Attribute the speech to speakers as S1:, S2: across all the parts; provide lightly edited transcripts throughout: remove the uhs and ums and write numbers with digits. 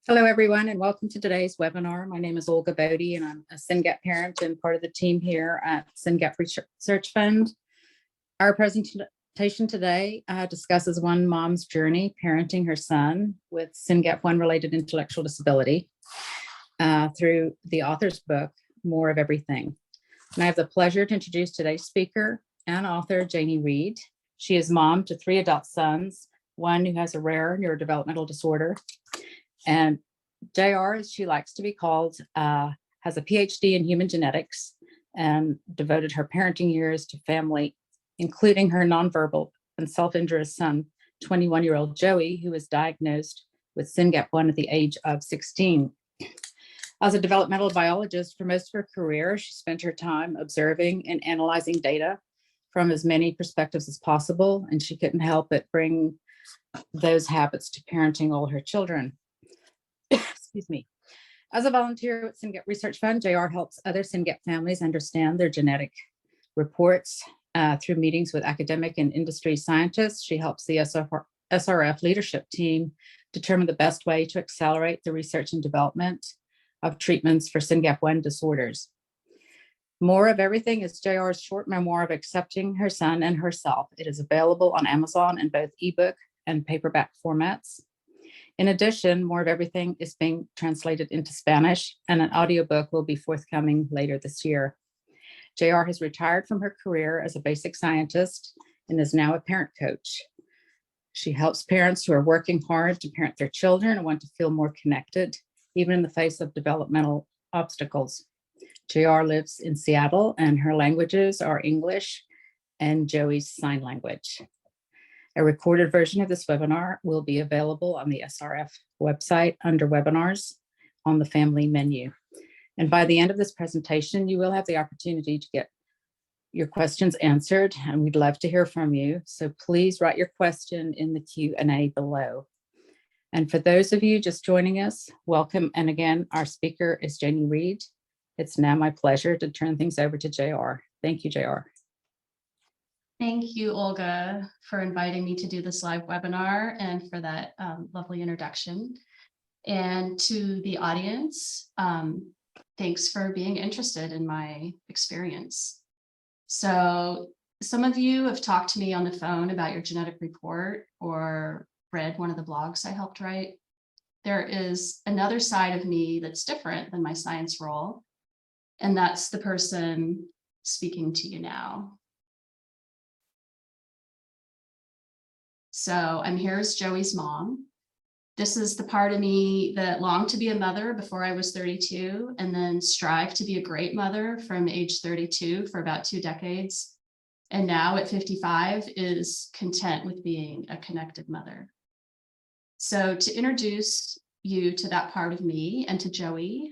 S1: Hello, everyone, and welcome to today's webinar. My name is Olga Bodie, and I'm a SynGAP parent and part of the team here at SynGAP Research Fund. Our presentation today discusses one mom's journey parenting her son with SYNGAP1 related intellectual disability through the author's book, More of Everything. And I have the pleasure to introduce today's speaker and author, Janie Reed. She is mom to 3 adult sons, one who has a rare neurodevelopmental disorder. And JR, as she likes to be called, has a PhD in human genetics and devoted her parenting years to family, including her nonverbal and self-injurious son, 21-year-old Joey, who was diagnosed with SYNGAP1 at the age of 16. As a developmental biologist for most of her career, she spent her time observing and analyzing data from as many perspectives as possible, and she couldn't help but bring those habits to parenting all her children. Excuse me. As a volunteer at SynGAP Research Fund, JR helps other SynGAP families understand their genetic reports through meetings with academic and industry scientists. She helps the SRF leadership team determine the best way to accelerate the research and development of treatments for SYNGAP1 disorders. More of Everything is JR's short memoir of accepting her son and herself. It is available on Amazon in both ebook and paperback formats. In addition, More of Everything is being translated into Spanish, and an audiobook will be forthcoming later this year. JR has retired from her career as a basic scientist and is now a parent coach. She helps parents who are working hard to parent their children and want to feel more connected, even in the face of developmental obstacles. JR lives in Seattle, and her languages are English and Joey's sign language. A recorded version of this webinar will be available on the SRF website under webinars on the family menu. And by the end of this presentation, you will have the opportunity to get your questions answered, and we'd love to hear from you. So please write your question in the Q&A below. And for those of you just joining us, welcome. And again, our speaker is Janie Reed. It's now my pleasure to turn things over to JR. Thank you, JR.
S2: Thank you, Olga, for inviting me to do this live webinar and for that lovely introduction. And to the audience, thanks for being interested in my experience. So some of you have talked to me on the phone about your genetic report or read one of the blogs I helped write. There is another side of me that's different than my science role, and that's the person speaking to you now. So I'm here as Joey's mom. This is the part of me that longed to be a mother before I was 32, and then strived to be a great mother from age 32 for about 2 decades. And now at 55 is content with being a connected mother. So to introduce you to that part of me and to Joey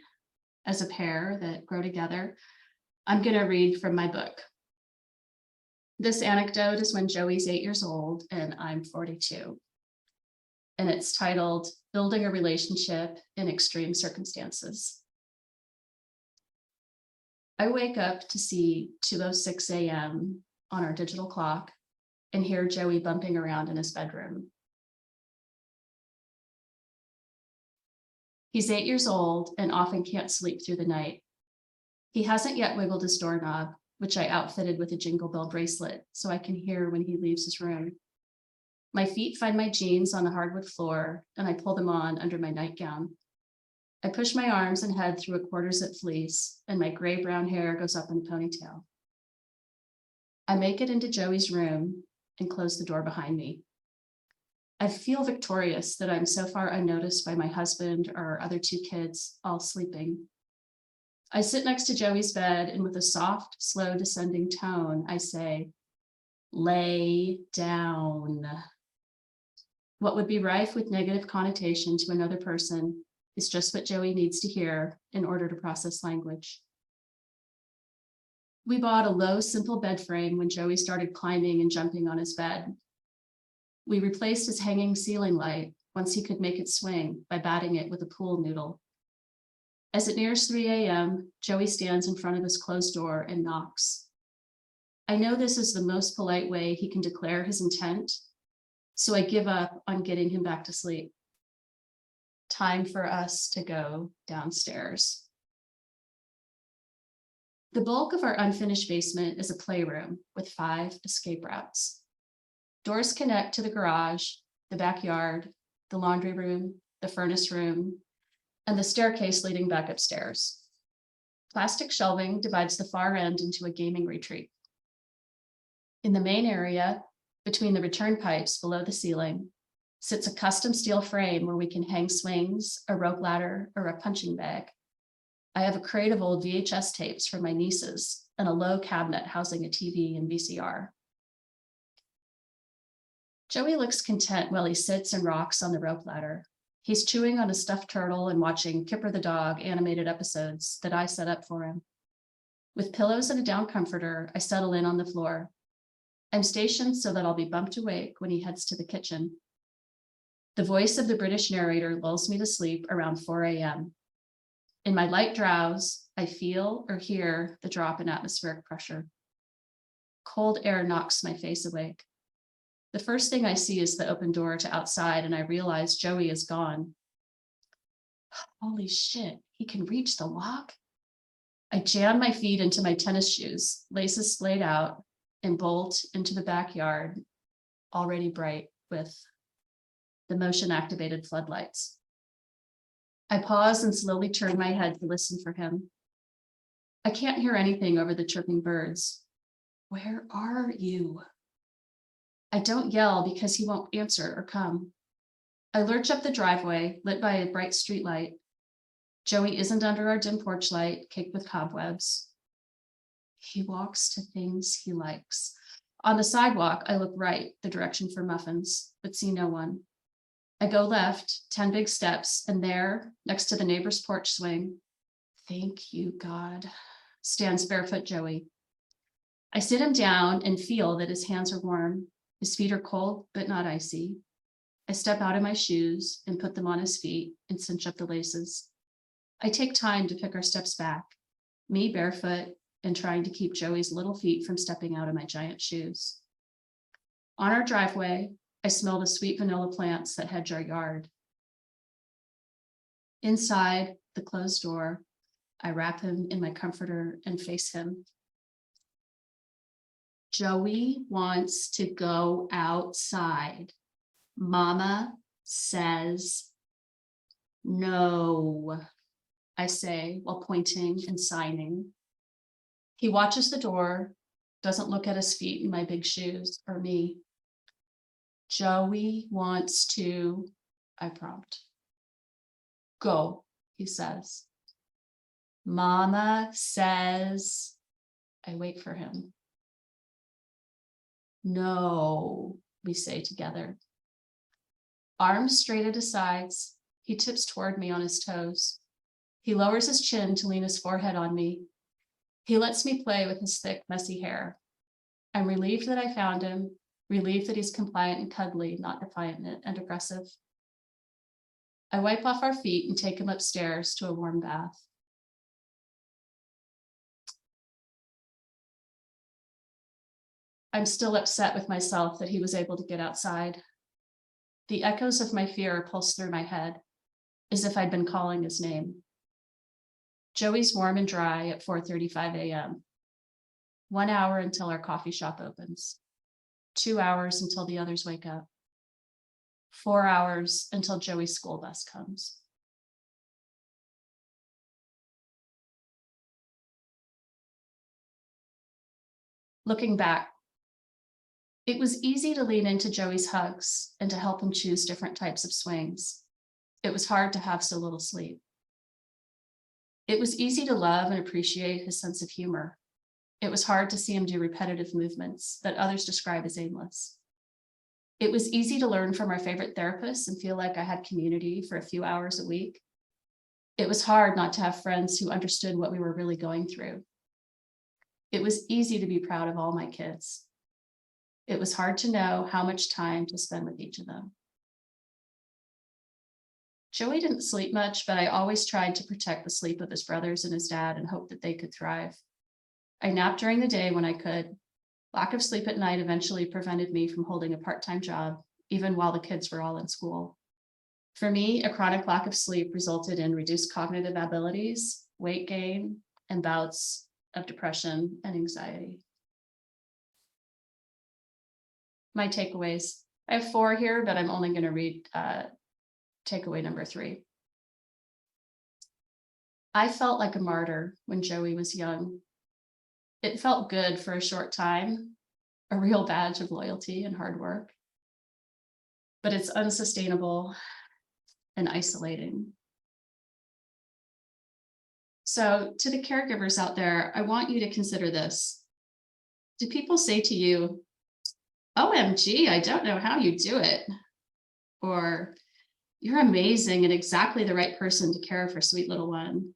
S2: as a pair that grow together, I'm going to read from my book. This anecdote is when Joey's 8 years old and I'm 42. And it's titled, Building a Relationship in Extreme Circumstances. I wake up to see 2:06 a.m. on our digital clock and hear Joey bumping around in his bedroom. He's 8 years old and often can't sleep through the night. He hasn't yet wiggled his doorknob, which I outfitted with a jingle bell bracelet so I can hear when he leaves his room. My feet find my jeans on the hardwood floor, and I pull them on under my nightgown. I push my arms and head through a quarter-zip fleece, and my gray-brown hair goes up in a ponytail. I make it into Joey's room and close the door behind me. I feel victorious that I'm so far unnoticed by my husband or our other 2 kids, all sleeping. I sit next to Joey's bed, and with a soft, slow descending tone, I say, lay down. What would be rife with negative connotation to another person is just what Joey needs to hear in order to process language. We bought a low, simple bed frame when Joey started climbing and jumping on his bed. We replaced his hanging ceiling light once he could make it swing by batting it with a pool noodle. As it nears 3 a.m., Joey stands in front of his closed door and knocks. I know this is the most polite way he can declare his intent, so I give up on getting him back to sleep. Time for us to go downstairs. The bulk of our unfinished basement is a playroom with 5 escape routes. Doors connect to the garage, the backyard, the laundry room, the furnace room, and the staircase leading back upstairs. Plastic shelving divides the far end into a gaming retreat. In the main area, between the return pipes below the ceiling, sits a custom steel frame where we can hang swings, a rope ladder, or a punching bag. I have a crate of old VHS tapes from my nieces and a low cabinet housing a TV and VCR. Joey looks content while he sits and rocks on the rope ladder. He's chewing on a stuffed turtle and watching Kipper the dog animated episodes that I set up for him. With pillows and a down comforter, I settle in on the floor. I'm stationed so that I'll be bumped awake when he heads to the kitchen. The voice of the British narrator lulls me to sleep around 4 a.m. In my light drowse, I feel or hear the drop in atmospheric pressure. Cold air knocks my face awake. The first thing I see is the open door to outside, and I realize Joey is gone. Holy shit, he can reach the lock? I jam my feet into my tennis shoes, laces splayed out, and bolt into the backyard, already bright with the motion-activated floodlights. I pause and slowly turn my head to listen for him. I can't hear anything over the chirping birds. Where are you? I don't yell because he won't answer or come. I lurch up the driveway, lit by a bright streetlight. Joey isn't under our dim porch light, caked with cobwebs. He walks to things he likes. On the sidewalk, I look right, the direction for muffins, but see no one. I go left, 10 big steps, and there, next to the neighbor's porch swing, thank you, God, stands barefoot Joey. I sit him down and feel that his hands are warm. His feet are cold, but not icy. I step out of my shoes and put them on his feet and cinch up the laces. I take time to pick our steps back, me barefoot and trying to keep Joey's little feet from stepping out of my giant shoes. On our driveway, I smell the sweet vanilla plants that hedge our yard. Inside the closed door, I wrap him in my comforter and face him. Joey wants to go outside. Mama says no, I say while pointing and signing. He watches the door, doesn't look at his feet in my big shoes or me. Joey wants to, I prompt. Go, he says. Mama says, I wait for him. No, we say together. Arms straight at his sides, he tips toward me on his toes. He lowers his chin to lean his forehead on me. He lets me play with his thick, messy hair. I'm relieved that I found him, relieved that he's compliant and cuddly, not defiant and aggressive. I wipe off our feet and take him upstairs to a warm bath. I'm still upset with myself that he was able to get outside. The echoes of my fear pulse through my head, as if I'd been calling his name. Joey's warm and dry at 4:35 a.m. 1 hour until our coffee shop opens. 2 hours until the others wake up. 4 hours until Joey's school bus comes. Looking back, it was easy to lean into Joey's hugs and to help him choose different types of swings. It was hard to have so little sleep. It was easy to love and appreciate his sense of humor. It was hard to see him do repetitive movements that others describe as aimless. It was easy to learn from our favorite therapists and feel like I had community for a few hours a week. It was hard not to have friends who understood what we were really going through. It was easy to be proud of all my kids. It was hard to know how much time to spend with each of them. Joey didn't sleep much, but I always tried to protect the sleep of his brothers and his dad and hope that they could thrive. I napped during the day when I could. Lack of sleep at night eventually prevented me from holding a part-time job, even while the kids were all in school. For me, a chronic lack of sleep resulted in reduced cognitive abilities, weight gain, and bouts of depression and anxiety. My takeaways. I have 4 here, but I'm only going to read takeaway number 3. I felt like a martyr when Joey was young. It felt good for a short time, a real badge of loyalty and hard work, but it's unsustainable and isolating. So to the caregivers out there, I want you to consider this. Do people say to you, OMG, I don't know how you do it? Or you're amazing and exactly the right person to care for sweet little one.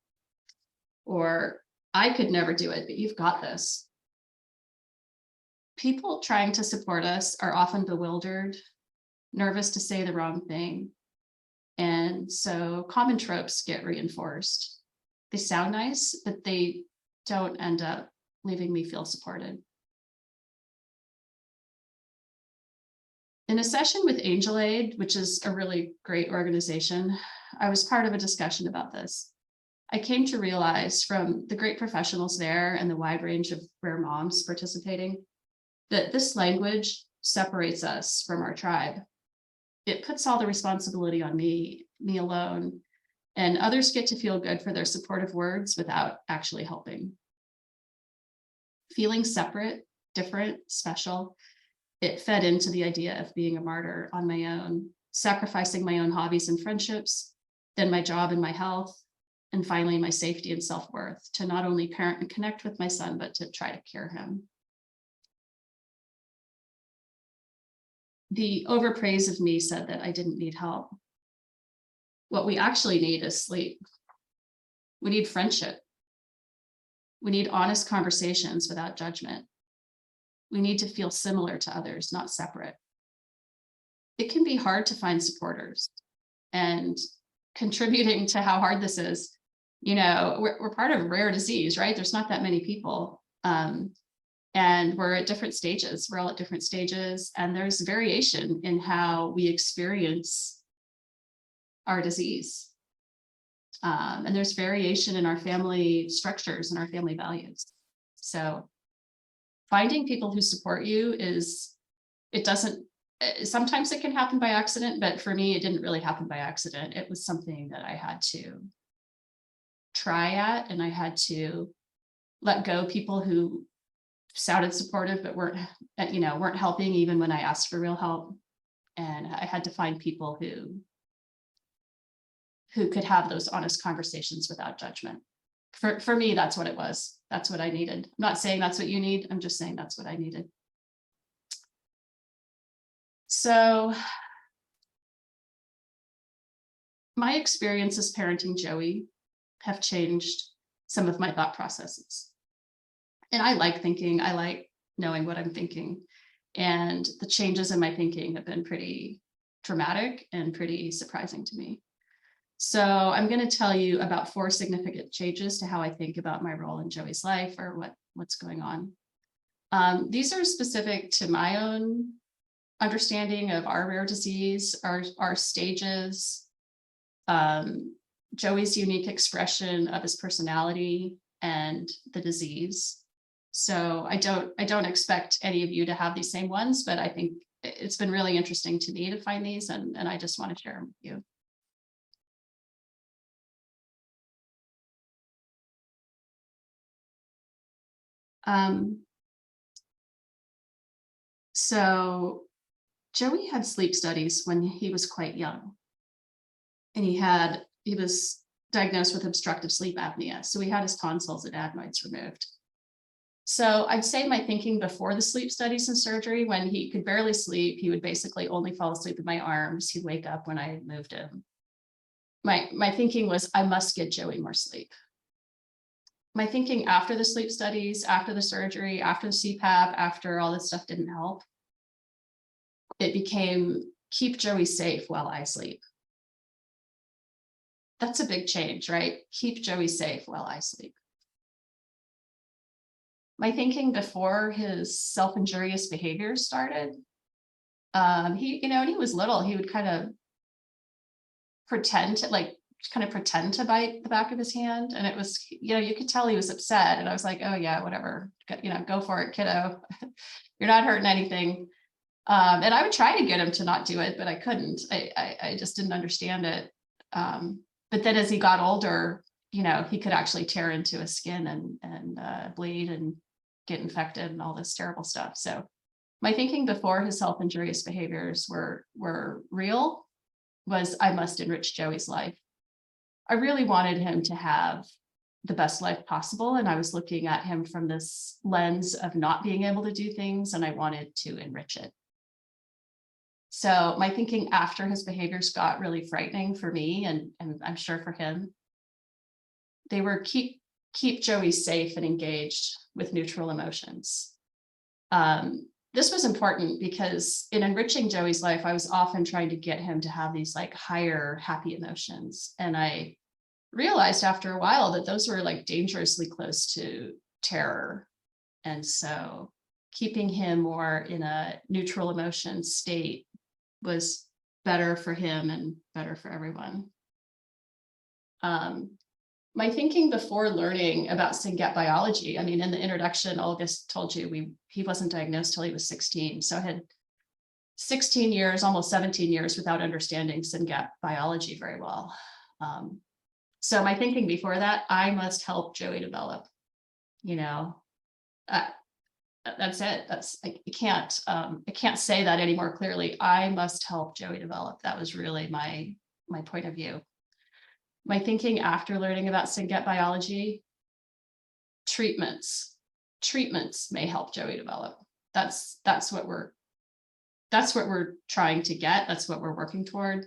S2: Or I could never do it, but you've got this. People trying to support us are often bewildered, nervous to say the wrong thing. And so common tropes get reinforced. They sound nice, but they don't end up leaving me feel supported. In a session with Angel Aid, which is a really great organization, I was part of a discussion about this. I came to realize from the great professionals there and the wide range of rare moms participating that this language separates us from our tribe. It puts all the responsibility on me alone, and others get to feel good for their supportive words without actually helping. Feeling separate, different, special, it fed into the idea of being a martyr on my own, sacrificing my own hobbies and friendships, then my job and my health, and finally my safety and self-worth to not only parent and connect with my son, but to try to cure him. The overpraise of me said that I didn't need help. What we actually need is sleep. We need friendship. We need honest conversations without judgment. We need to feel similar to others, not separate. It can be hard to find supporters, and contributing to how hard this is, you know, we're part of a rare disease, right? There's not that many people. And we're at different stages. We're all at different stages, and there's variation in how we experience our disease. And there's variation in our family structures and our family values. So finding people who support you sometimes it can happen by accident, but for me, it didn't really happen by accident. It was something that I had to try at, and I had to let go people who sounded supportive, but weren't helping even when I asked for real help. And I had to find people who could have those honest conversations without judgment. For me, that's what it was. That's what I needed. I'm not saying that's what you need. I'm just saying that's what I needed. So my experiences parenting Joey have changed some of my thought processes. And I like thinking, I like knowing what I'm thinking. And the changes in my thinking have been pretty dramatic and pretty surprising to me. So I'm going to tell you about 4 significant changes to how I think about my role in Joey's life, or what's going on. These are specific to my own understanding of our rare disease, our stages, Joey's unique expression of his personality, and the disease. So I don't expect any of you to have these same ones, but I think it's been really interesting to me to find these, and I just want to share them with you. So Joey had sleep studies when he was quite young, and he was diagnosed with obstructive sleep apnea. So he had his tonsils and adenoids removed. So I'd say my thinking before the sleep studies and surgery, when he could barely sleep, he would basically only fall asleep in my arms. He'd wake up when I moved him. My thinking was, I must get Joey more sleep. My thinking after the sleep studies, after the surgery, after the CPAP, after all this stuff didn't help, it became, keep Joey safe while I sleep. That's a big change, right? Keep Joey safe while I sleep. My thinking before his self-injurious behaviors started, when he was little, he would kind of pretend to pretend to bite the back of his hand. And it was, you could tell he was upset. And I was like, oh yeah, whatever, go for it, kiddo. You're not hurting anything. And I would try to get him to not do it, but I couldn't. I just didn't understand it. But then as he got older, he could actually tear into his skin and bleed and get infected and all this terrible stuff. So my thinking before his self-injurious behaviors were real was I must enrich Joey's life. I really wanted him to have the best life possible. And I was looking at him from this lens of not being able to do things, and I wanted to enrich it. So my thinking after his behaviors got really frightening for me, and I'm sure for him, they were keep Joey safe and engaged with neutral emotions. This was important because in enriching Joey's life, I was often trying to get him to have these like higher happy emotions. And I realized after a while that those were like dangerously close to terror. And so keeping him more in a neutral emotion state was better for him and better for everyone. My thinking before learning about SynGAP biology, I mean, in the introduction, Olga told you he wasn't diagnosed till he was 16. So I had 16 years, almost 17 years without understanding SynGAP biology very well. So my thinking before that, I must help Joey develop, that's it. I can't say that any more clearly. I must help Joey develop. That was really my point of view. My thinking after learning about SynGAP biology, treatments may help Joey develop. That's what we're trying to get. That's what we're working toward.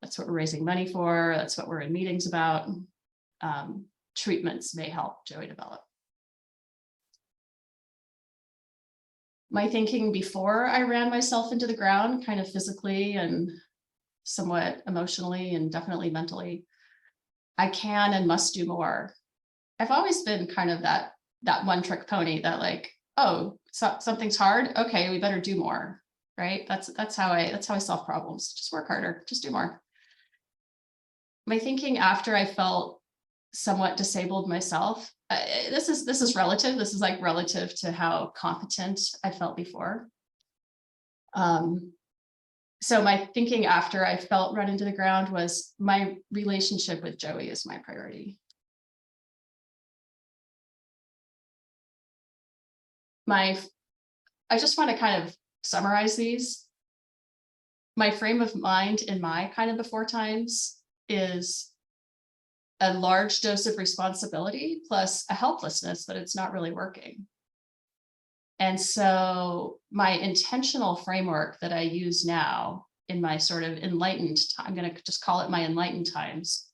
S2: That's what we're raising money for. That's what we're in meetings about. Treatments may help Joey develop. My thinking before I ran myself into the ground, kind of physically and somewhat emotionally and definitely mentally, I can and must do more. I've always been kind of that one trick pony that like, oh, something's hard. Okay, we better do more, right? That's how I solve problems. Just work harder, just do more. My thinking after I felt somewhat disabled myself, this is relative. This is like relative to how competent I felt before. So my thinking after I felt run into the ground was my relationship with Joey is my priority. I just want to kind of summarize these. My frame of mind in my kind of before times is a large dose of responsibility plus a helplessness that it's not really working. And so my intentional framework that I use now in my sort of enlightened, I'm going to just call it my enlightened times,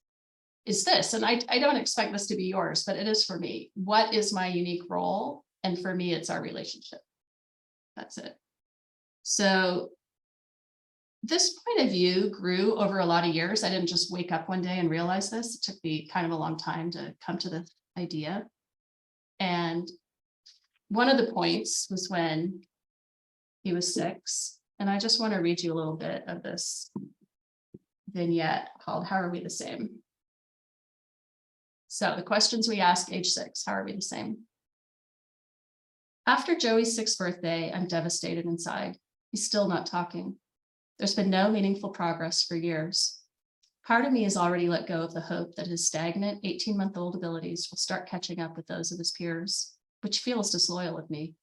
S2: is this. And I don't expect this to be yours, but it is for me. What is my unique role? And for me, it's our relationship. That's it. So this point of view grew over a lot of years. I didn't just wake up one day and realize this. It took me kind of a long time to come to this idea. And one of the points was when he was 6. And I just want to read you a little bit of this vignette called How Are We the Same? So the questions we ask age 6, how are we the same? After Joey's 6th birthday, I'm devastated inside. He's still not talking. There's been no meaningful progress for years. Part of me has already let go of the hope that his stagnant 18-month-old abilities will start catching up with those of his peers, which feels disloyal of me.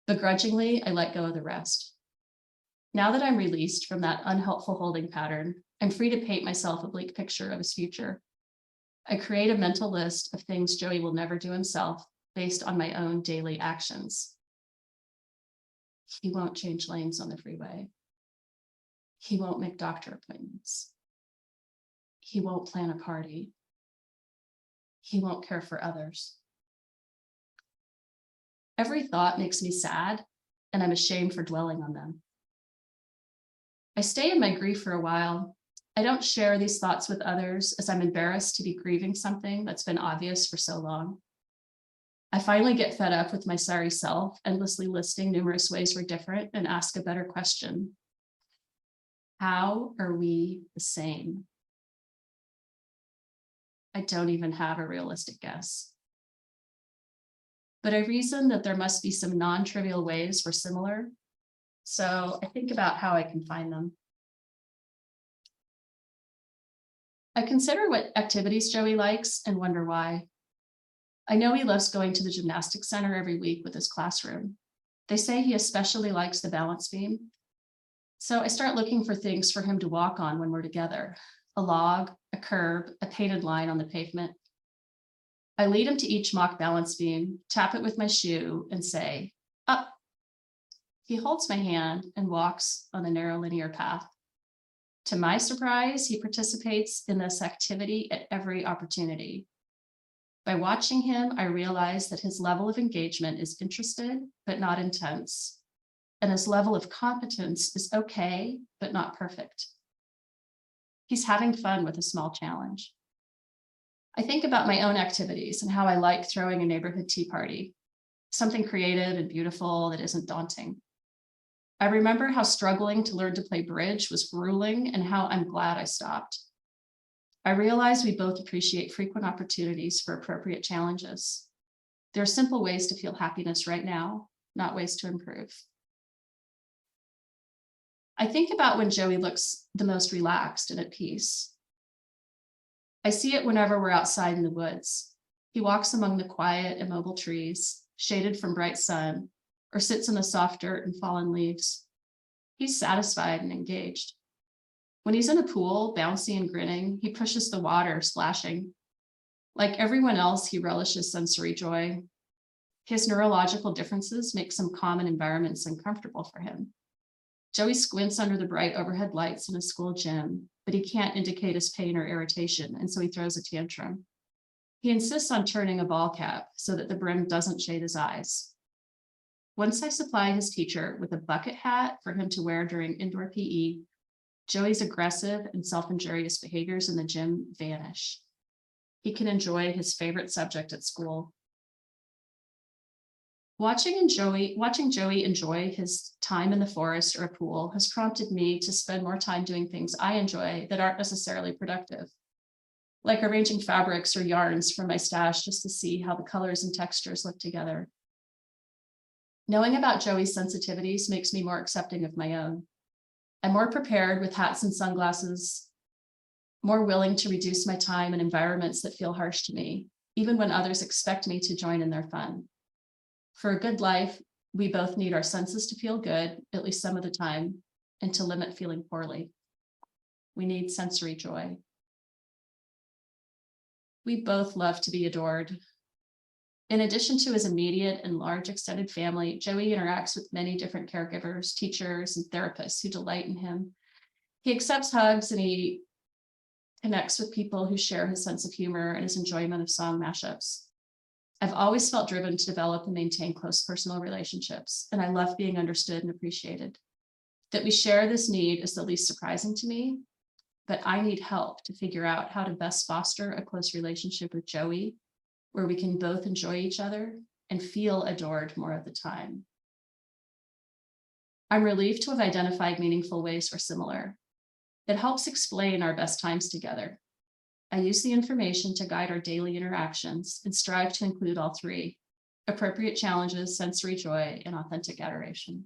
S2: Begrudgingly, I let go of the rest. Now that I'm released from that unhelpful holding pattern, I'm free to paint myself a bleak picture of his future. I create a mental list of things Joey will never do himself based on my own daily actions. He won't change lanes on the freeway. He won't make doctor appointments. He won't plan a party. He won't care for others. Every thought makes me sad, and I'm ashamed for dwelling on them. I stay in my grief for a while. I don't share these thoughts with others as I'm embarrassed to be grieving something that's been obvious for so long. I finally get fed up with my sorry self, endlessly listing numerous ways we're different, and ask a better question. How are we the same? I don't even have a realistic guess. But I reason that there must be some non-trivial ways we're similar. So I think about how I can find them. I consider what activities Joey likes and wonder why. I know he loves going to the gymnastics center every week with his classroom. They say he especially likes the balance beam. So I start looking for things for him to walk on when we're together. A log, a curb, a painted line on the pavement. I lead him to each mock balance beam, tap it with my shoe and say, up. He holds my hand and walks on the narrow linear path. To my surprise, he participates in this activity at every opportunity. By watching him, I realize that his level of engagement is interested, but not intense. And his level of competence is okay, but not perfect. He's having fun with a small challenge. I think about my own activities and how I like throwing a neighborhood tea party, something creative and beautiful that isn't daunting. I remember how struggling to learn to play bridge was grueling and how I'm glad I stopped. I realize we both appreciate frequent opportunities for appropriate challenges. There are simple ways to feel happiness right now, not ways to improve. I think about when Joey looks the most relaxed and at peace. I see it whenever we're outside in the woods. He walks among the quiet, immobile trees, shaded from bright sun, or sits in the soft dirt and fallen leaves. He's satisfied and engaged. When he's in a pool, bouncy and grinning, he pushes the water, splashing. Like everyone else, he relishes sensory joy. His neurological differences make some common environments uncomfortable for him. Joey squints under the bright overhead lights in a school gym, but he can't indicate his pain or irritation, and so he throws a tantrum. He insists on turning a ball cap so that the brim doesn't shade his eyes. Once I supply his teacher with a bucket hat for him to wear during indoor PE, Joey's aggressive and self-injurious behaviors in the gym vanish. He can enjoy his favorite subject at school. Watching Joey enjoy his time in the forest or a pool has prompted me to spend more time doing things I enjoy that aren't necessarily productive, like arranging fabrics or yarns from my stash just to see how the colors and textures look together. Knowing about Joey's sensitivities makes me more accepting of my own. I'm more prepared with hats and sunglasses, more willing to reduce my time in environments that feel harsh to me, even when others expect me to join in their fun. For a good life, we both need our senses to feel good, at least some of the time, and to limit feeling poorly. We need sensory joy. We both love to be adored. In addition to his immediate and large extended family, Joey interacts with many different caregivers, teachers, and therapists who delight in him. He accepts hugs and he connects with people who share his sense of humor and his enjoyment of song mashups. I've always felt driven to develop and maintain close personal relationships, and I love being understood and appreciated. That we share this need is the least surprising to me, but I need help to figure out how to best foster a close relationship with Joey, where we can both enjoy each other and feel adored more of the time. I'm relieved to have identified meaningful ways we're similar. It helps explain our best times together. I use the information to guide our daily interactions and strive to include all three: appropriate challenges, sensory joy, and authentic adoration.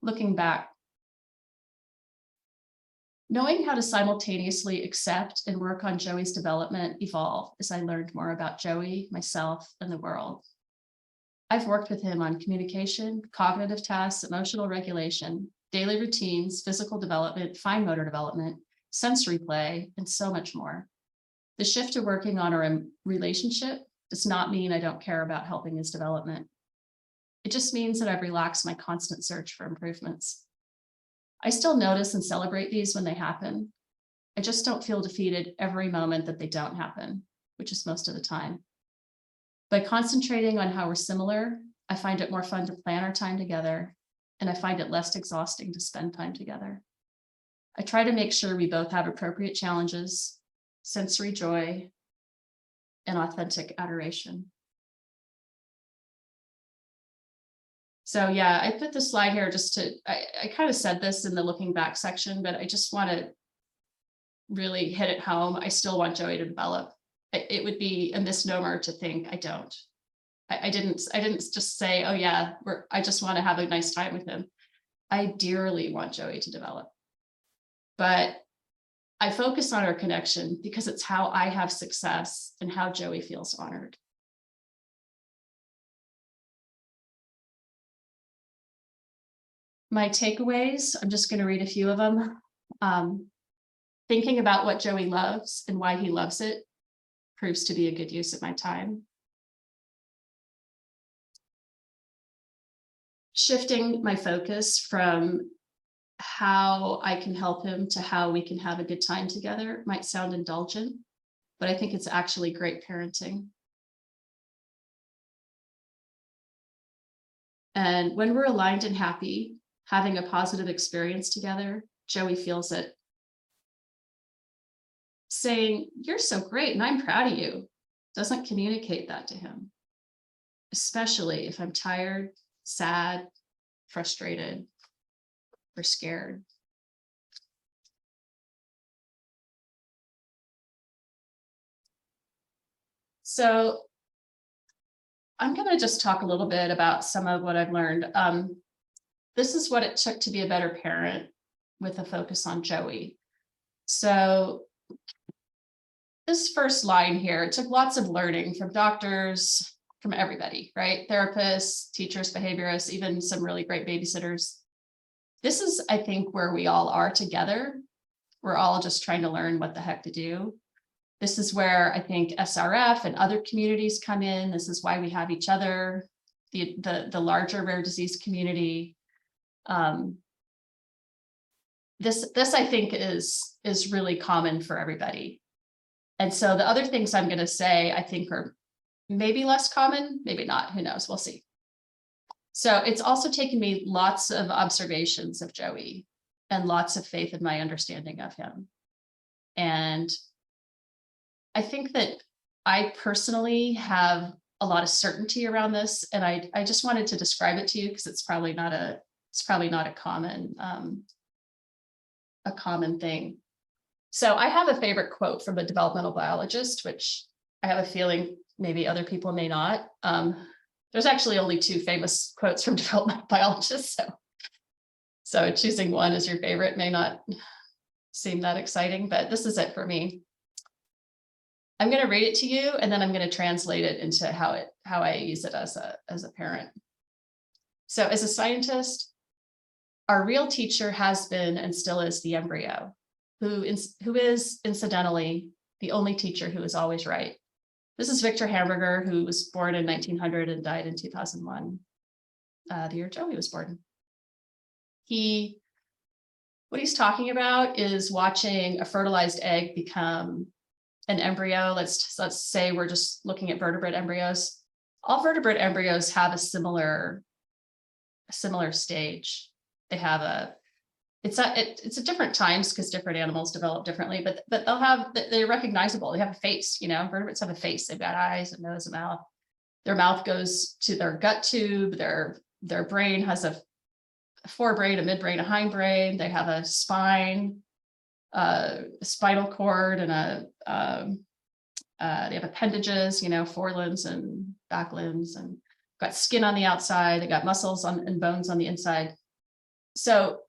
S2: Looking back, knowing how to simultaneously accept and work on Joey's development evolved as I learned more about Joey, myself, and the world. I've worked with him on communication, cognitive tasks, emotional regulation, daily routines, physical development, fine motor development, sensory play, and so much more. The shift to working on our relationship does not mean I don't care about helping his development. It just means that I've relaxed my constant search for improvements. I still notice and celebrate these when they happen. I just don't feel defeated every moment that they don't happen, which is most of the time. By concentrating on how we're similar, I find it more fun to plan our time together, and I find it less exhausting to spend time together. I try to make sure we both have appropriate challenges, sensory joy, and authentic adoration. So yeah, I put the slide here just to, I kind of said this in the looking back section, but I just want to really hit it home. I still want Joey to develop. It would be a misnomer to think I don't. I didn't just say, oh yeah, I just want to have a nice time with him. I dearly want Joey to develop. But I focus on our connection because it's how I have success and how Joey feels honored. My takeaways, I'm just going to read a few of them. Thinking about what Joey loves and why he loves it proves to be a good use of my time. Shifting my focus from how I can help him to how we can have a good time together might sound indulgent, but I think it's actually great parenting. And when we're aligned and happy, having a positive experience together, Joey feels it. Saying, you're so great and I'm proud of you, doesn't communicate that to him, especially if I'm tired, sad, frustrated, or scared. So I'm going to just talk a little bit about some of what I've learned. This is what it took to be a better parent with a focus on Joey. So this first line here, it took lots of learning from doctors, from everybody, right? Therapists, teachers, behaviorists, even some really great babysitters. This is, I think, where we all are together. We're all just trying to learn what the heck to do. This is where I think SRF and other communities come in. This is why we have each other, the larger rare disease community. This I think is really common for everybody. And so the other things I'm going to say, I think are maybe less common, maybe not, who knows, we'll see. So it's also taken me lots of observations of Joey and lots of faith in my understanding of him. And I think that I personally have a lot of certainty around this, and I just wanted to describe it to you because it's probably not a common thing. So I have a favorite quote from a developmental biologist, which I have a feeling maybe other people may not. There's actually only 2 famous quotes from developmental biologists, so choosing one as your favorite may not seem that exciting, but this is it for me. I'm going to read it to you, and then I'm going to translate it into how I use it as a parent. So as a scientist, our real teacher has been and still is the embryo, who is incidentally the only teacher who is always right. This is Victor Hamburger, who was born in 1900 and died in 2001, the year Joey was born. What he's talking about is watching a fertilized egg become an embryo. Let's say we're just looking at vertebrate embryos. All vertebrate embryos have a similar stage. They have it's at different times because different animals develop differently, but they're recognizable. They have a face, vertebrates have a face. They've got eyes, a nose, a mouth. Their mouth goes to their gut tube. Their brain has a forebrain, a midbrain, a hindbrain. They have a spine, a spinal cord, and they have appendages, forelimbs and back limbs, and got skin on the outside. They got muscles and bones on the inside. So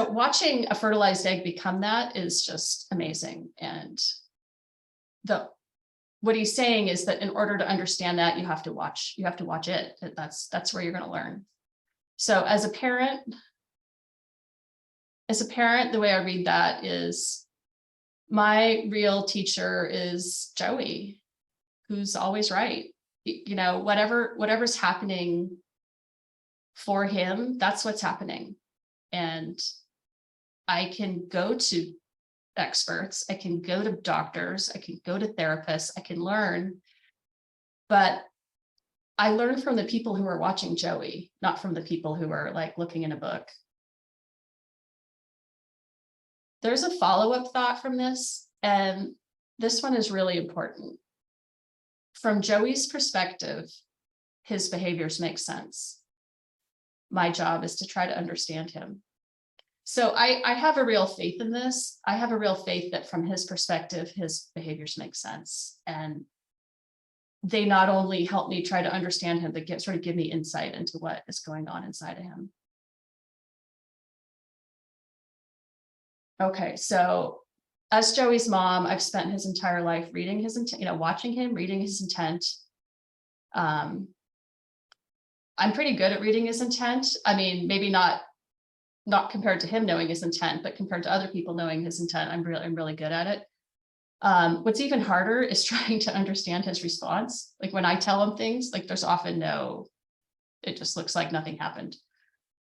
S2: watching a fertilized egg become that is just amazing. And what he's saying is that in order to understand that, you have to watch it. That's where you're going to learn. So as a parent, the way I read that is my real teacher is Joey, who's always right. Whatever's happening for him, that's what's happening. And I can go to experts, I can go to doctors, I can go to therapists, I can learn, but I learn from the people who are watching Joey, not from the people who are like looking in a book. There's a follow-up thought from this, and this one is really important. From Joey's perspective, his behaviors make sense. my job is to try to understand him. So I have a real faith in this. I have a real faith that from his perspective, his behaviors make sense. And they not only help me try to understand him, but sort of give me insight into what is going on inside of him. Okay, so as Joey's mom, I've spent his entire life reading his intent, watching him, reading his intent. I'm pretty good at reading his intent. I mean, maybe not compared to him knowing his intent, but compared to other people knowing his intent, I'm really good at it. What's even harder is trying to understand his response. Like when I tell him things, like there's often it just looks like nothing happened.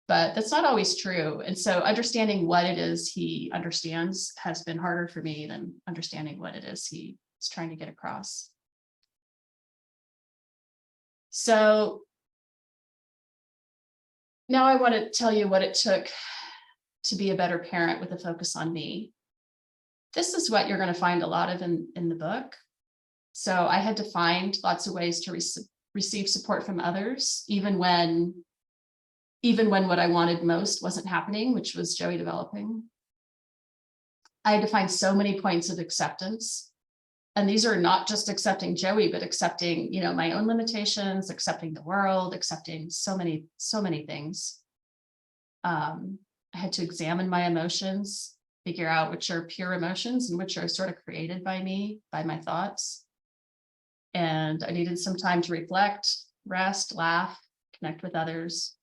S2: But that's not always true. And so understanding what it is he understands has been harder for me than understanding what it is he is trying to get across. So now I want to tell you what it took to be a better parent with a focus on me. This is what you're going to find a lot of in the book. So I had to find lots of ways to receive support from others, even when what I wanted most wasn't happening, which was Joey developing. I had to find so many points of acceptance. And these are not just accepting Joey, but accepting, my own limitations, accepting the world, accepting so many things. I had to examine my emotions, figure out which are pure emotions and which are sort of created by me, by my thoughts. And I needed some time to reflect, rest, laugh, connect with others,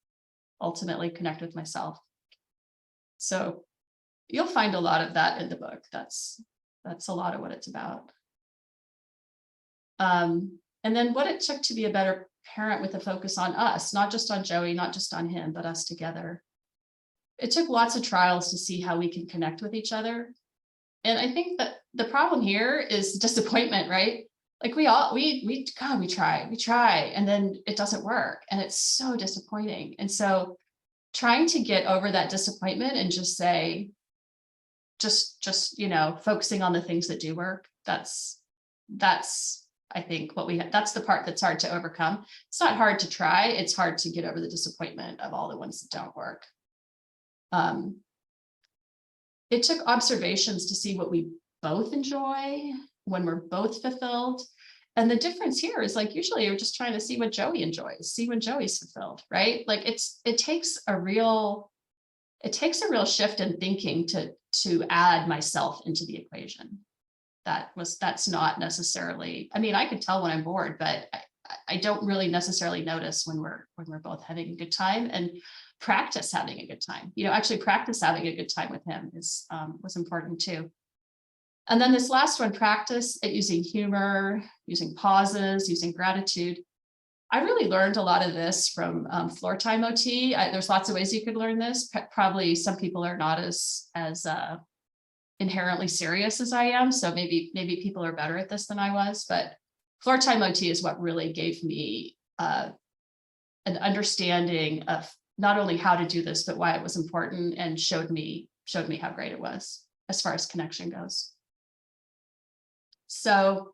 S2: ultimately connect with myself. So you'll find a lot of that in the book. That's a lot of what it's about. And then what it took to be a better parent with a focus on us, not just on Joey, not just on him, but us together. It took lots of trials to see how we can connect with each other. And I think that the problem here is disappointment, right? Like we try, and then it doesn't work. And it's so disappointing. And so trying to get over that disappointment and just say, focusing on the things that do work. That's I think that's the part that's hard to overcome. It's not hard to try. It's hard to get over the disappointment of all the ones that don't work. It took observations to see what we both enjoy when we're both fulfilled. And the difference here is like, usually you're just trying to see what Joey enjoys, see when Joey's fulfilled, right? Like it takes a real shift in thinking to add myself into the equation. That's not necessarily, I mean, I could tell when I'm bored, but I don't really necessarily notice when we're both having a good time, and practice having a good time. Actually practice having a good time with him was important too. And then this last one, practice at using humor, using pauses, using gratitude. I really learned a lot of this from floor time OT. There's lots of ways you could learn this. Probably some people are not as inherently serious as I am. So maybe people are better at this than I was, but floor time OT is what really gave me an understanding of not only how to do this, but why it was important, and showed me how great it was as far as connection goes. So,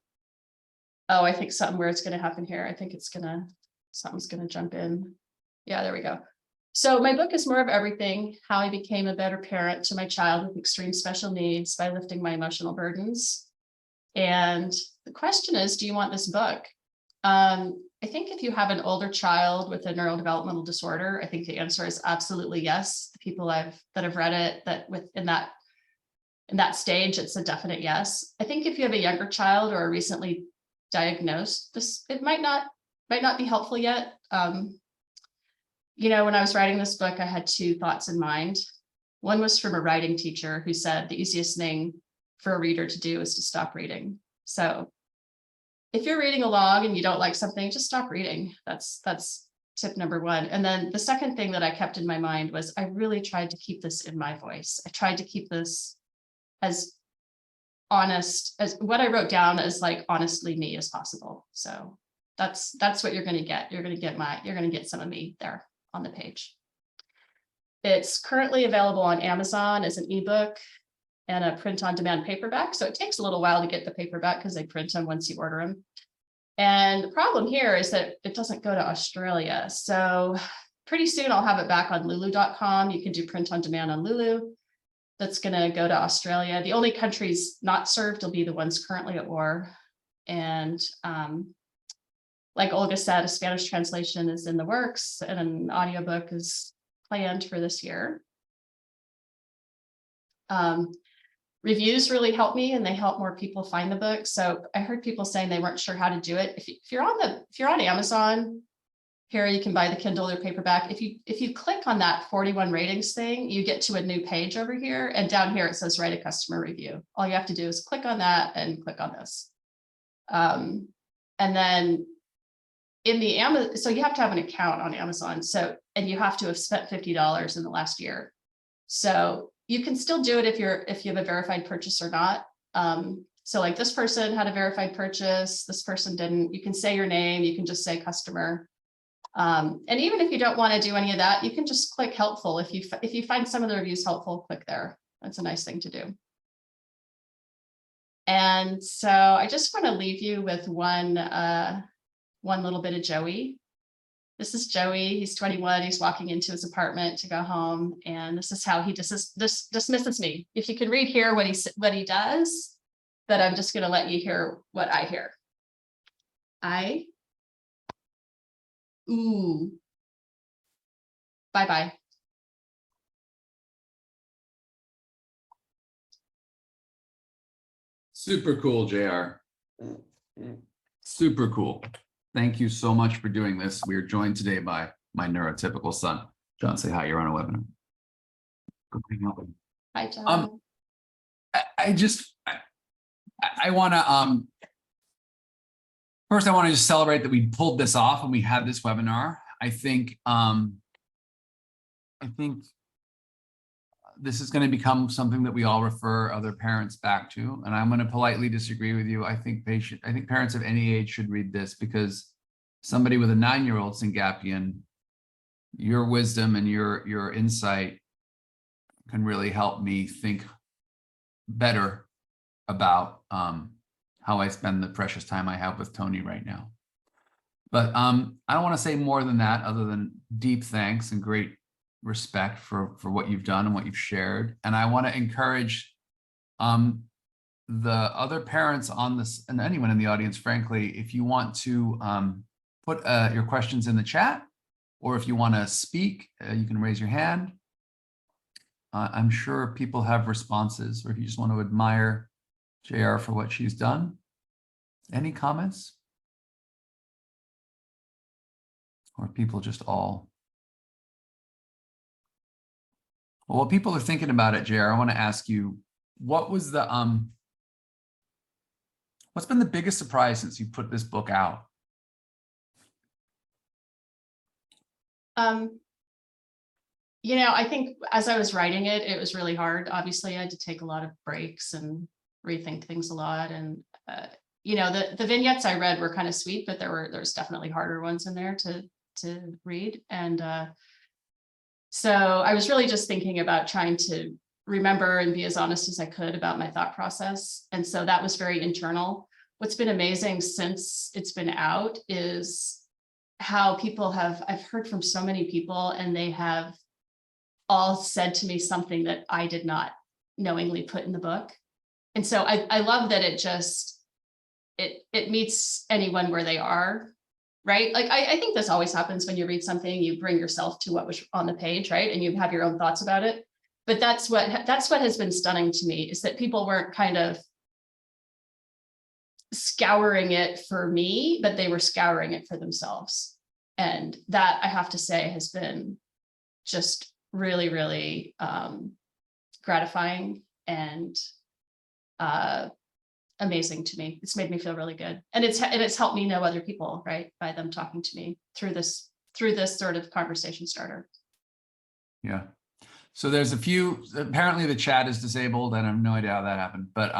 S2: I think something weird's going to happen here. I think something's going to jump in. Yeah, there we go. So my book is more of everything, how I became a better parent to my child with extreme special needs by lifting my emotional burdens. And the question is, do you want this book? I think if you have an older child with a neurodevelopmental disorder, I think the answer is absolutely yes. The people that have read it, in that stage, it's a definite yes. I think if you have a younger child or a recently diagnosed, it might not be helpful yet. When I was writing this book, I had two thoughts in mind. One was from a writing teacher who said the easiest thing for a reader to do is to stop reading. So if you're reading along and you don't like something, just stop reading. That's tip number one. And then the second thing that I kept in my mind was I really tried to keep this in my voice. I tried to keep this as honest as what I wrote down as like honestly me as possible. So that's what you're going to get. You're going to get some of me there on the page. It's currently available on Amazon as an ebook and a print-on-demand paperback. So it takes a little while to get the paperback because they print them once you order them. And the problem here is that it doesn't go to Australia. So pretty soon I'll have it back on lulu.com. You can do print on demand on Lulu. That's going to go to Australia. The only countries not served will be the ones currently at war. And like Olga said, a Spanish translation is in the works and an audiobook is planned for this year. Reviews really help me and they help more people find the book. So I heard people saying they weren't sure how to do it. If you're on Amazon, here you can buy the Kindle or paperback. If you click on that 41 ratings thing, you get to a new page over here, and down here it says write a customer review. All you have to do is click on that and click on this. And then in the Amazon, so you have to have an account on Amazon. So, and you have to have spent $50 in the last year. So you can still do it if you have a verified purchase or not. So like this person had a verified purchase, this person didn't. You can say your name, you can just say customer. And even if you don't want to do any of that, you can just click helpful. If you find some of the reviews helpful, click there. That's a nice thing to do. And so I just want to leave you with one little bit of Joey. This is Joey. He's 21. He's walking into his apartment to go home, and this is how he dismisses me. If you can read here what he does, but I'm just going to let you hear what I hear. Ooh. Bye-bye.
S3: Super cool, JR. Super cool. Thank you so much for doing this. We are joined today by my neurotypical son. John, say hi. You're on a webinar. Go hang out with him.
S2: Hi, John.
S3: I want to first I want to just celebrate that we pulled this off and we had this webinar. I think this is going to become something that we all refer other parents back to, and I'm going to politely disagree with you. I think parents of any age should read this, because somebody with a 9-year-old SynGAPian, your wisdom and your insight can really help me think better about how I spend the precious time I have with Tony right now. But I don't want to say more than that, other than deep thanks and great respect for what you've done and what you've shared. And I want to encourage the other parents on this, and anyone in the audience, frankly, if you want to put your questions in the chat, or if you want to speak, you can raise your hand. I'm sure people have responses, or if you just want to admire JR for what she's done. Any comments? Or people just all? Well, while people are thinking about it, JR, I want to ask you, what was the what's been the biggest surprise since you put this book out?
S2: You know, I think as I was writing it, it was really hard. Obviously, I had to take a lot of breaks and rethink things a lot. And, you know, the vignettes I read were kind of sweet, but there's definitely harder ones in there to read. And so I was really just thinking about trying to remember and be as honest as I could about my thought process. And so that was very internal. What's been amazing since it's been out is how people I've heard from so many people, and they have all said to me something that I did not knowingly put in the book. And so I love that it meets anyone where they are, right? Like I think this always happens when you read something, you bring yourself to what was on the page, right? And you have your own thoughts about it. But that's what has been stunning to me, is that people weren't kind of scouring it for me, but they were scouring it for themselves. And that, I have to say, has been just really, really gratifying and amazing to me. It's made me feel really good. And it's helped me know other people, right? By them talking to me through this sort of conversation starter.
S3: Yeah. So there's a few, apparently the chat is disabled, and I have no idea how that happened, but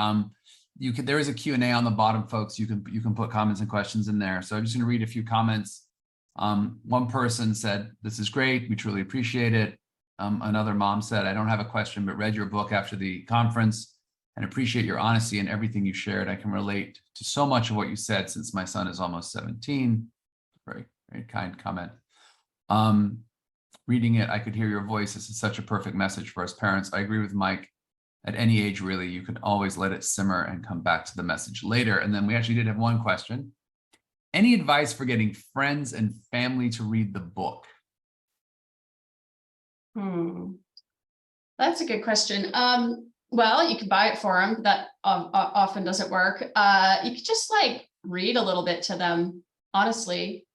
S3: there is a Q&A on the bottom, folks. You can put comments and questions in there. So I'm just going to read a few comments. One person said, "This is great. We truly appreciate it." Another mom said, "I don't have a question, but read your book after the conference and appreciate your honesty and everything you shared. I can relate to so much of what you said since my son is almost 17. Very, very kind comment. reading it, I could hear your voice. This is such a perfect message for us parents. I agree with Mike. At any age, really, you can always let it simmer and come back to the message later. And then we actually did have one question. Any advice for getting friends and family to read the book?
S2: That's a good question. Well, you can buy it for them. That often doesn't work. You could just like read a little bit to them. Honestly,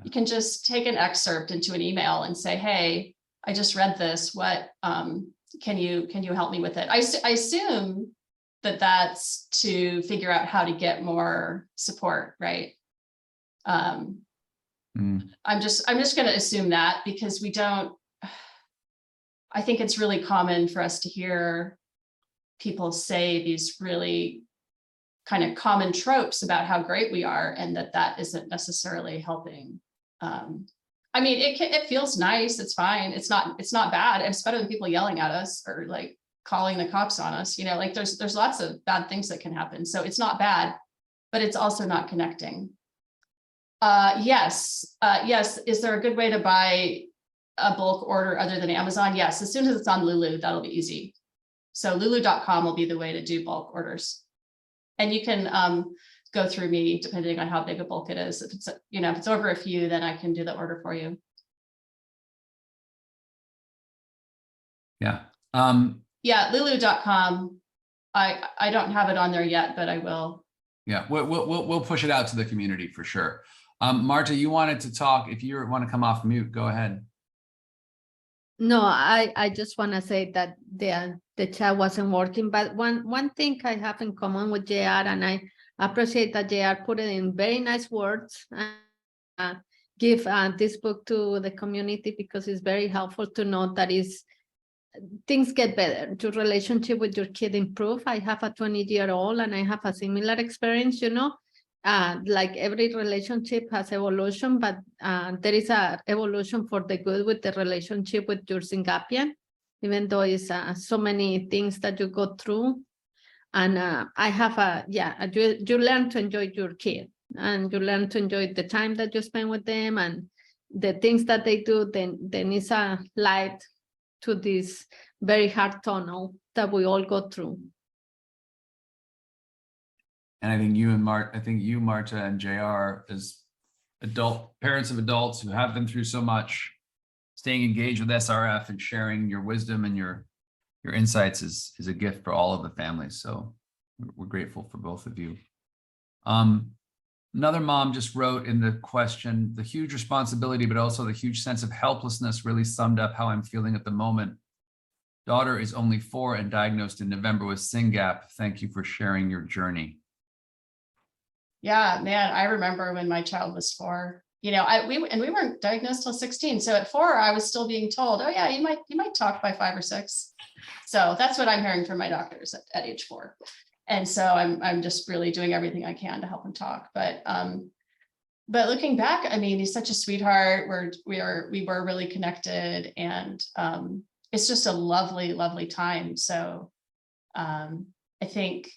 S2: you can just take an excerpt into an email and say, "Hey, I just read this. What can you help me with it?" I assume that that's to figure out how to get more support, right? I'm just going to assume that, because we don't. I think it's really common for us to hear people say these really kind of common tropes about how great we are, and that isn't necessarily helping. I mean, it feels nice. It's fine. It's not bad. It's better than people yelling at us or like calling the cops on us. You know, like there's lots of bad things that can happen. So it's not bad, but it's also not connecting. Yes. Is there a good way to buy a bulk order other than Amazon? Yes. As soon as it's on Lulu, that'll be easy. So lulu.com will be the way to do bulk orders. And you can go through me depending on how big a bulk it is. If it's, if it's over a few, then I can do the order for you.
S3: Yeah.
S2: Yeah, lulu.com. I don't have it on there yet, but I will.
S3: Yeah, we'll push it out to the community for sure. Marta, you wanted to talk. If you want to come off mute, go ahead.
S4: No, I just want to say that the chat wasn't working, but one thing I have in common with JR, and I appreciate that JR put it in very nice words, and give this book to the community, because it's very helpful to know that things get better. Your relationship with your kid improve. I have a 20-year-old and I have a similar experience, like every relationship has evolution, but there is a evolution for the good with the relationship with your SynGAPian, even though it's so many things that you go through. And I have you learn to enjoy your kid, and you learn to enjoy the time that you spend with them and the things that they do. Then it's a light to this very hard tunnel that we all go through.
S3: And I think you, Marta, and JR, as parents of adults who have been through so much, staying engaged with SRF and sharing your wisdom and your insights is a gift for all of the families. So we're grateful for both of you. Another mom just wrote in the question, the huge responsibility, but also the huge sense of helplessness really summed up how I'm feeling at the moment. Daughter is only 4 and diagnosed in November with SynGAP. Thank you for sharing your journey.
S2: Yeah, man, I remember when my child was 4. We weren't diagnosed till 16. So at 4, I was still being told, "Oh yeah, you might talk by 5 or 6." So that's what I'm hearing from my doctors at age 4. And so I'm just really doing everything I can to help him talk. But looking back, I mean, he's such a sweetheart. We were really connected, and it's just a lovely, lovely time. So I think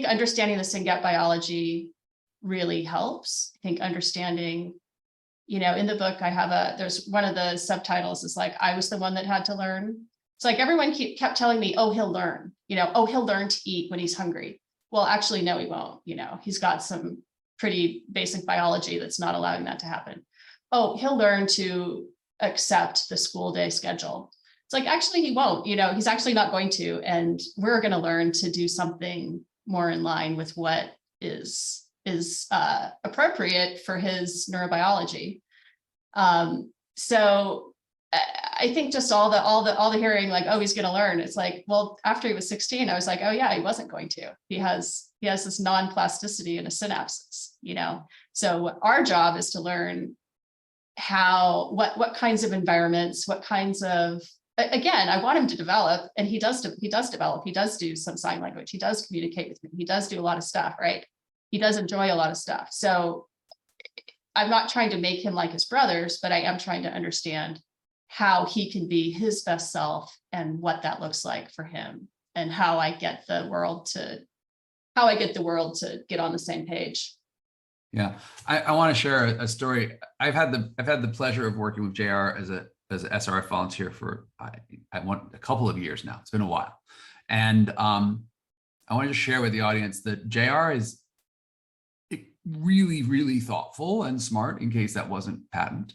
S2: understanding the SynGAP biology really helps. I think understanding, in the book, there's one of the subtitles is like, I was the one that had to learn. It's like everyone kept telling me, "Oh, he'll learn, he'll learn to eat when he's hungry." Well, actually, no, he won't. He's got some pretty basic biology that's not allowing that to happen. Oh, he'll learn to accept the school day schedule. It's like, actually, he won't. He's actually not going to. And we're going to learn to do something more in line with what is appropriate for his neurobiology. So I think just all the hearing, like, "Oh, he's going to learn." It's like, well, after he was 16, I was like, "Oh yeah, he wasn't going to. He has this non-plasticity in his synapses, So our job is to learn what kinds of environments, what kinds of, again, I want him to develop, and he does develop. He does do some sign language. He does communicate with me. He does do a lot of stuff, right? He does enjoy a lot of stuff. So I'm not trying to make him like his brothers, but I am trying to understand how he can be his best self and what that looks like for him, and how I get the world to get on the same page.
S3: Yeah, I want to share a story. I've had the pleasure of working with JR as as an SRF volunteer for I want a couple of years now. It's been a while. And I wanted to share with the audience that JR is really, really thoughtful and smart, in case that wasn't patent.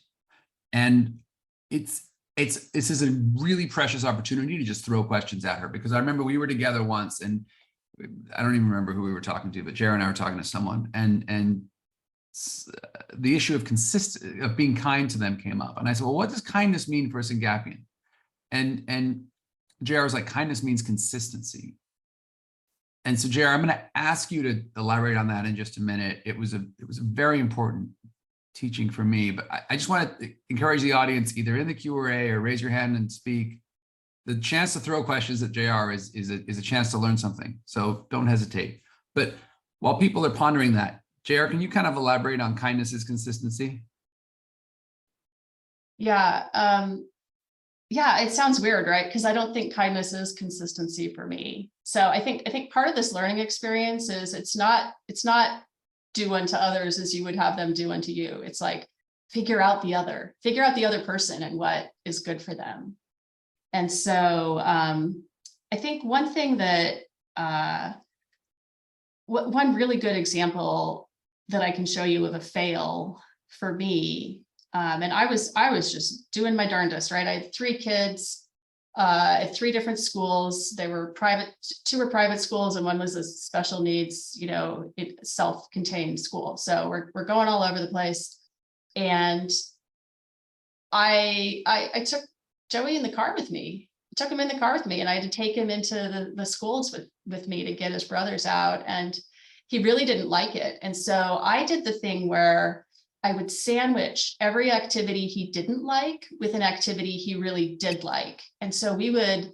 S3: And this is a really precious opportunity to just throw questions at her, because I remember we were together once, and I don't even remember who we were talking to, but JR and I were talking to someone, and the issue of being kind to them came up. And I said, well, what does kindness mean for a SynGAPian? And JR was like, kindness means consistency. And so, JR, I'm going to ask you to elaborate on that in just a minute. It was a very important teaching for me, but I just want to encourage the audience, either in the Q&A or raise your hand and speak. The chance to throw questions at JR is a chance to learn something. So don't hesitate. But while people are pondering that, JR, can you kind of elaborate on kindness is consistency?
S2: Yeah. Yeah, it sounds weird, right? Because I don't think kindness is consistency for me. So I think part of this learning experience is it's not do unto others as you would have them do unto you. It's like figure out the other person and what is good for them. And so I think one thing that one really good example that I can show you of a fail for me. And I was just doing my darndest, right? I had 3 kids at 3 different schools. They were private, 2 were private schools, and 1 was a special needs, self-contained school. So we're going all over the place. And I took Joey in the car with me. I took him in the car with me, and I had to take him into the schools with me to get his brothers out. And he really didn't like it. And so I did the thing where I would sandwich every activity he didn't like with an activity he really did like. And so we would,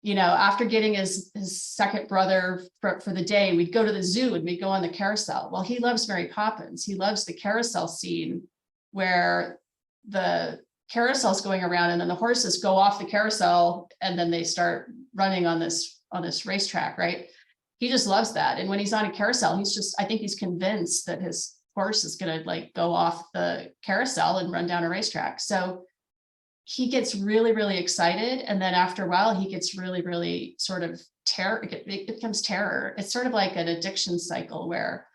S2: after getting his second brother for the day, we'd go to the zoo and we'd go on the carousel. Well, he loves Mary Poppins. He loves the carousel scene where the carousel's going around and then the horses go off the carousel and then they start running on this racetrack, right? He just loves that. And when he's on a carousel, I think he's convinced that his horse is going to go off the carousel and run down a racetrack. So he gets really, really excited. And then after a while, he gets really, really sort of terror. It becomes terror. It's sort of like an addiction cycle where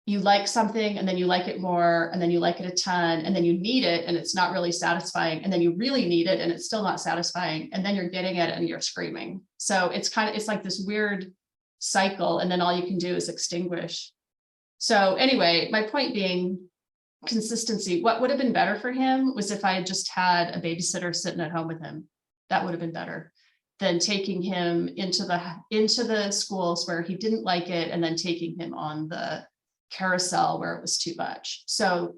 S2: you like something and then you like it more, and then you like it a ton, and then you need it and it's not really satisfying. And then you really need it and it's still not satisfying. And then you're getting it and you're screaming. So it's like this weird cycle. And then all you can do is extinguish. So anyway, my point being consistency. What would have been better for him was if I had just had a babysitter sitting at home with him. That would have been better than taking him into the schools where he didn't like it and then taking him on the carousel where it was too much. So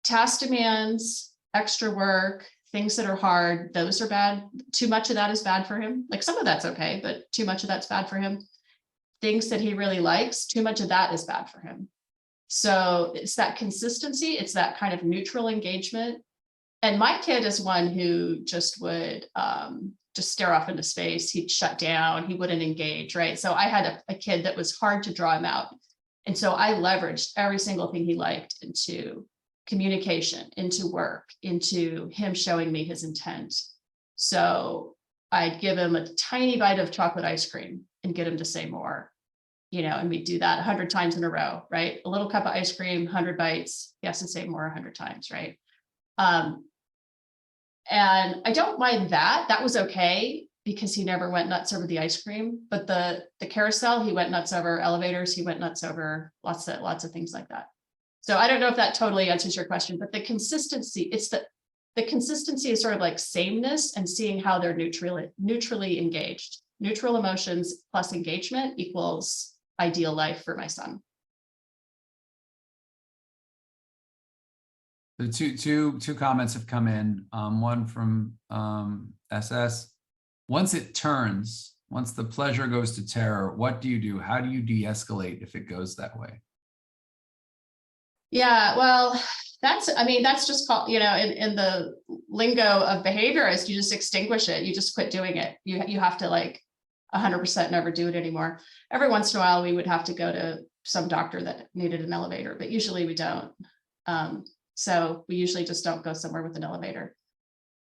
S2: task demands, extra work, things that are hard, those are bad. Too much of that is bad for him. Like some of that's okay, but too much of that's bad for him. Things that he really likes, too much of that is bad for him. So it's that consistency, it's that kind of neutral engagement. And my kid is one who just would just stare off into space. He'd shut down, he wouldn't engage, right? So I had a kid that was hard to draw him out. And so I leveraged every single thing he liked into communication, into work, into him showing me his intent. So I'd give him a tiny bite of chocolate ice cream and get him to say more, and we do that 100 times in a row, right? A little cup of ice cream, 100 bites, he has to say more 100 times, right? And I don't mind that. That was okay because he never went nuts over the ice cream, but the carousel, he went nuts over. Elevators, he went nuts over. Lots of things like that. So I don't know if that totally answers your question, but the consistency, the consistency is sort of like sameness and seeing how they're neutrally engaged. Neutral emotions plus engagement equals ideal life for my son.
S3: The two comments have come in. One from SS. Once the pleasure goes to terror, what do you do? How do you de-escalate if it goes that way?
S2: Yeah, well, that's just called, in the lingo of behaviorists, you just extinguish it. You just quit doing it. You have to 100% never do it anymore. Every once in a while, we would have to go to some doctor that needed an elevator, but usually we don't. So we usually just don't go somewhere with an elevator.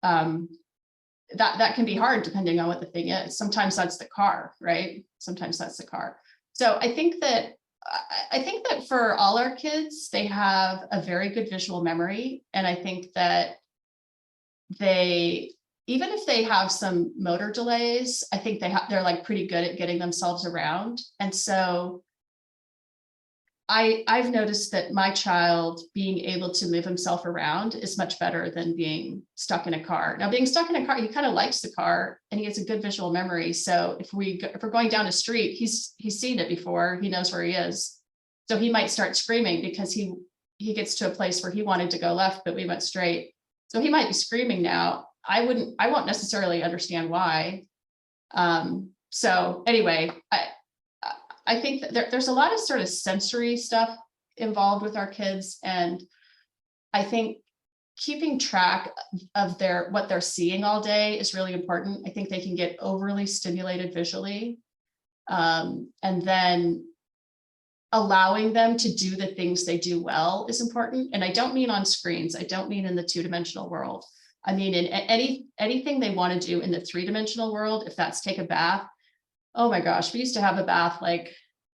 S2: that can be hard depending on what the thing is. Sometimes that's the car, right? Sometimes that's the car. So I think that for all our kids, they have a very good visual memory. And I think that even if they have some motor delays, I think they're like pretty good at getting themselves around. And so I've noticed that my child being able to move himself around is much better than being stuck in a car. Now, being stuck in a car, he kind of likes the car and he has a good visual memory. So if we're going down a street, he's seen it before, he knows where he is. So he might start screaming because he gets to a place where he wanted to go left, but we went straight. So he might be screaming now. I won't necessarily understand why. So anyway, I think that there's a lot of sort of sensory stuff involved with our kids. And I think keeping track of what they're seeing all day is really important. I think they can get overly stimulated visually. And then allowing them to do the things they do well is important. And I don't mean on screens. I don't mean in the two-dimensional world. I mean, in anything they want to do in the three-dimensional world, if that's take a bath. Oh my gosh, we used to have a bath, like,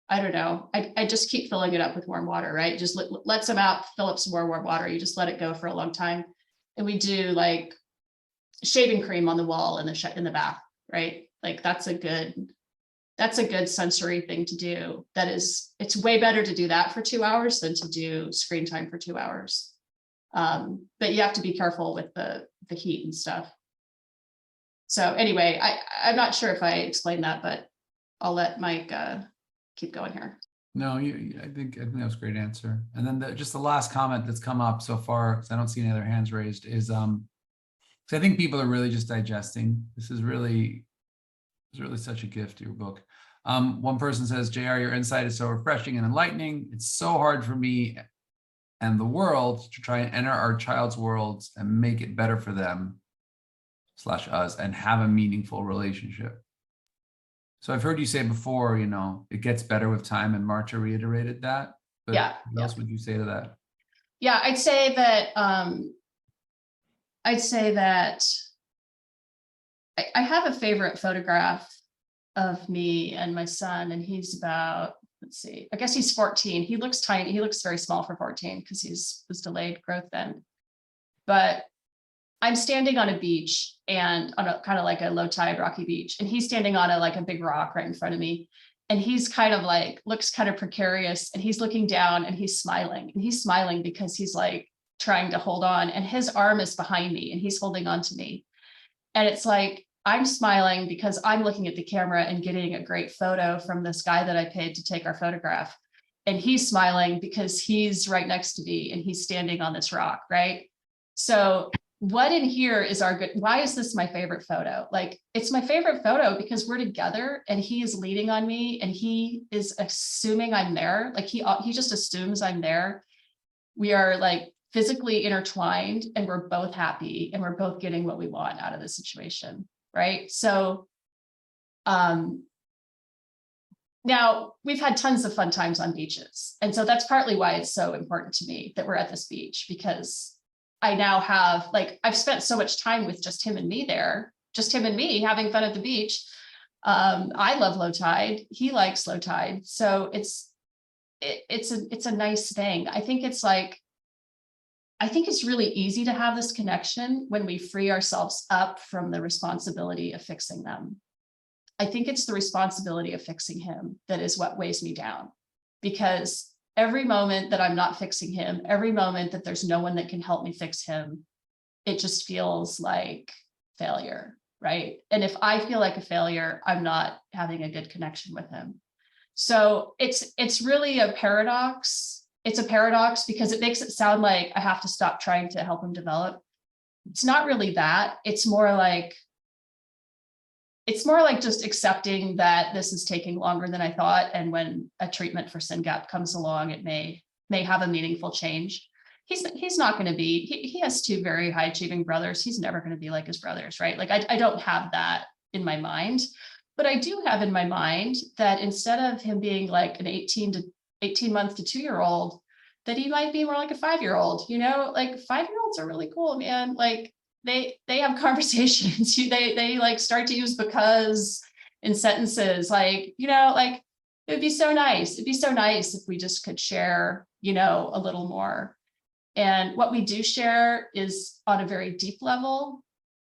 S2: I don't know, I just keep filling it up with warm water, right? Just let some out, fill up some more warm water. You just let it go for a long time. And we do like shaving cream on the wall in the bath, right? Like that's a good sensory thing to do. It's way better to do that for 2 hours than to do screen time for 2 hours. But you have to be careful with the heat and stuff. So anyway, I'm not sure if I explained that, but I'll let Mike keep going here.
S3: No, I think that was a great answer. And then just the last comment that's come up so far, because I don't see any other hands raised, is so I think people are really just digesting. This is really such a gift, your book. One person says, JR, your insight is so refreshing and enlightening. It's so hard for me and the world to try and enter our child's worlds and make it better for them / us and have a meaningful relationship. So I've heard you say before, it gets better with time, and Marta reiterated that. But
S2: Yeah.
S3: What else would you say to that?
S2: Yeah, I'd say that I have a favorite photograph of me and my son, and he's about, let's see, I guess he's 14. He looks tiny. He looks very small for 14 because was delayed growth then. But I'm standing on a beach and on a kind of like a low tide rocky beach, and he's standing on a big rock right in front of me. And he's kind of like, looks kind of precarious, and he's looking down and he's smiling, because he's like trying to hold on, and his arm is behind me and he's holding on to me. And it's like, I'm smiling because I'm looking at the camera and getting a great photo from this guy that I paid to take our photograph. And he's smiling because he's right next to me and he's standing on this rock, right? So what in here is why is this my favorite photo? Like, it's my favorite photo because we're together and he is leaning on me and he is assuming I'm there. Like he just assumes I'm there. We are like physically intertwined and we're both happy and we're both getting what we want out of the situation. Right. So, now we've had tons of fun times on beaches. And so that's partly why it's so important to me that we're at this beach, because I now have, I've spent so much time with just him and me there, just him and me having fun at the beach. I love low tide. He likes low tide. So it's a nice thing. I think it's really easy to have this connection when we free ourselves up from the responsibility of fixing them. I think it's the responsibility of fixing him that is what weighs me down, because every moment that I'm not fixing him, every moment that there's no one that can help me fix him, it just feels like failure, right? And if I feel like a failure, I'm not having a good connection with him. So it's really a paradox. It's a paradox because it makes it sound like I have to stop trying to help him develop. It's not really that. It's more like just accepting that this is taking longer than I thought. And when a treatment for SynGAP comes along, it may have a meaningful change. He's not going to be, he has two very high achieving brothers. He's never going to be like his brothers, right? Like I don't have that in my mind, but I do have in my mind that instead of him being like an 18 month to 2-year-old, that he might be more like a 5-year-old, like 5-year-olds are really cool, man. Like they have conversations. They like start to use because in sentences, like, like it'd be so nice. It'd be so nice if we just could share, a little more. And what we do share is on a very deep level.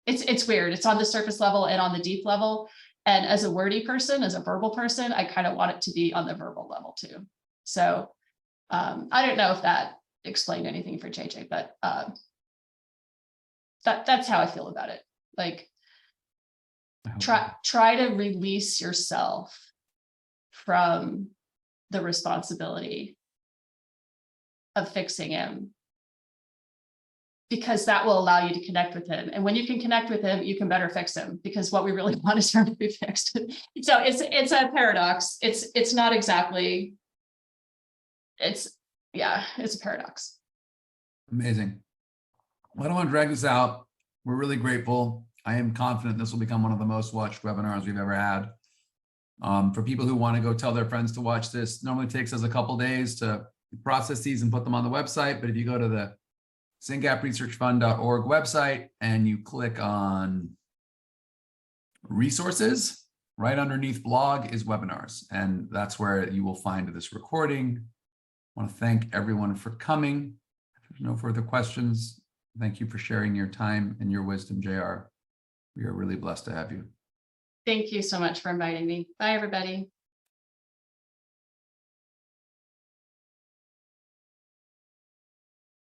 S2: It's weird. It's on the surface level and on the deep level. And as a wordy person, as a verbal person, I kind of want it to be on the verbal level too. So I don't know if that explained anything for JJ, but that's how I feel about it. Like, try to release yourself from the responsibility of fixing him, because that will allow you to connect with him. And when you can connect with him, you can better fix him, because what we really want is him to be fixed. So it's a paradox. It's not exactly, it's a paradox.
S3: Amazing. Well, I don't want to drag this out. We're really grateful. I am confident this will become one of the most watched webinars we've ever had. For people who want to go tell their friends to watch this, normally takes us a couple days to process these and put them on the website. But if you go to the syngapresearchfund.org website and you click on resources, right underneath blog is webinars. And that's where you will find this recording. I want to thank everyone for coming. If there's no further questions, thank you for sharing your time and your wisdom, JR. We are really blessed to have you.
S2: Thank you so much for inviting me. Bye, everybody.